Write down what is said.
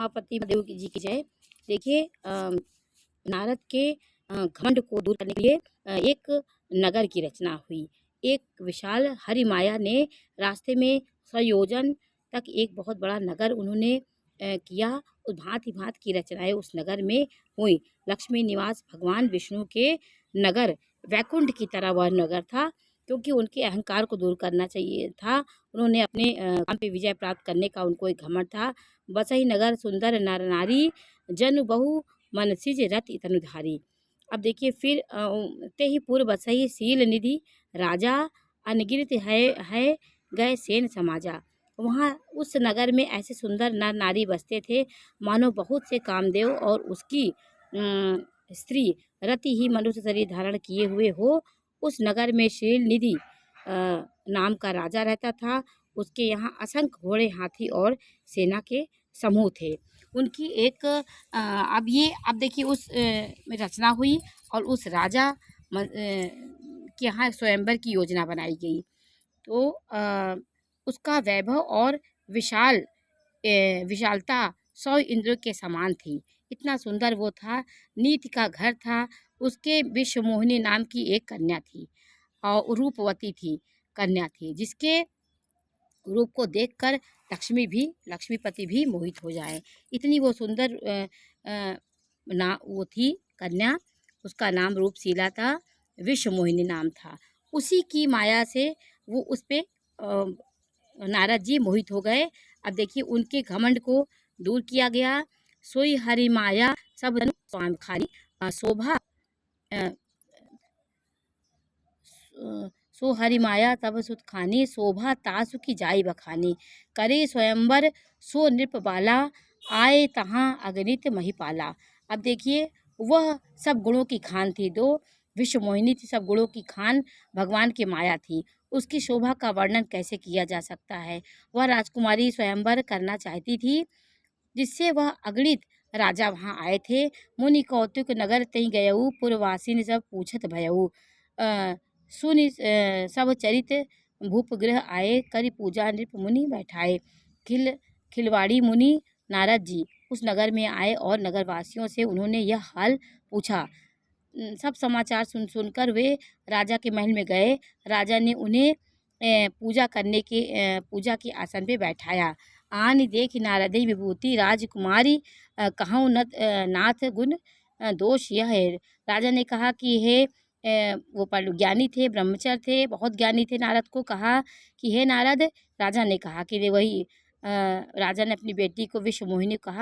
महापति महादेव जी की जय। देखिए नारद के घमंड को दूर करने के लिए एक नगर की रचना हुई। एक विशाल हरि माया ने रास्ते में 100 योजन तक एक बहुत बड़ा नगर उन्होंने किया। उस भांति भांति की रचनाएं उस नगर में हुई। लक्ष्मी निवास भगवान विष्णु के नगर वैकुंठ की तरह वह नगर था, क्योंकि उनके अहंकार को दूर करना चाहिए था। उन्होंने अपने काम पे विजय प्राप्त करने का उनको एक घमंड था। बसई नगर सुंदर नर नारी जन बहु मन सिज रति तनुधारी। अब देखिए फिर ते ही पूर्व बसई शील निधि राजा अनगिनत है गए सेन समाजा। वहाँ उस नगर में ऐसे सुंदर नर नारी बसते थे मानो बहुत से कामदेव और उसकी स्त्री रति ही मनुष्य शरीर धारण किए हुए हो। उस नगर में शील निधि नाम का राजा रहता था। उसके यहाँ असंख्य घोड़े हाथी और सेना के समूह थे। उनकी एक अब देखिए उस में रचना हुई और उस राजा के यहाँ स्वयंवर की योजना बनाई गई। तो उसका वैभव और विशालता 100 इंद्र के समान थी। इतना सुंदर वो था। नीति का घर था। उसके विश्वमोहिनी नाम की एक कन्या थी और रूपवती थी कन्या थी, जिसके रूप को देखकर लक्ष्मीपति भी मोहित हो जाए। इतनी वो सुंदर वो थी कन्या। उसका नाम रूपशीला था, विश्वमोहिनी नाम था। उसी की माया से वो उस पे नारद जी मोहित हो गए। अब देखिए उनके घमंड को दूर किया गया। सोई हरि माया सब स्वाम खारी शोभा सो हरि माया तब सुत खानी शोभा तासु की जाई बखानी। करे स्वयंवर सो नृप बाला आए तहाँ अगणित महिपाला। अब देखिए वह सब गुणों की खान थी। दो विश्व मोहिनी थी, सब गुणों की खान भगवान की माया थी। उसकी शोभा का वर्णन कैसे किया जा सकता है। वह राजकुमारी स्वयंवर करना चाहती थी, जिससे वह अगणित राजा वहाँ आए थे। मुनि कौतुक नगर तई गयऊ पुरवासी ने सब पूछत भयऊ। सुनि सब चरित भूपगृह आए करि पूजा नृप मुनि बैठाए। खिलवाड़ी मुनि नारद जी उस नगर में आए और नगरवासियों से उन्होंने यह हाल पूछा। सब समाचार सुनकर वे राजा के महल में गए। राजा ने उन्हें पूजा के आसन पे बैठाया। आन देख नारदई विभूति राजकुमारी कहूँ नाथ गुण दोष यह है। राजा ने कहा कि हे वो ज्ञानी थे, ब्रह्मचर्य थे, बहुत ज्ञानी थे। नारद को कहा कि हे नारद, राजा ने कहा कि राजा ने अपनी बेटी को विश्वमोहिनी कहा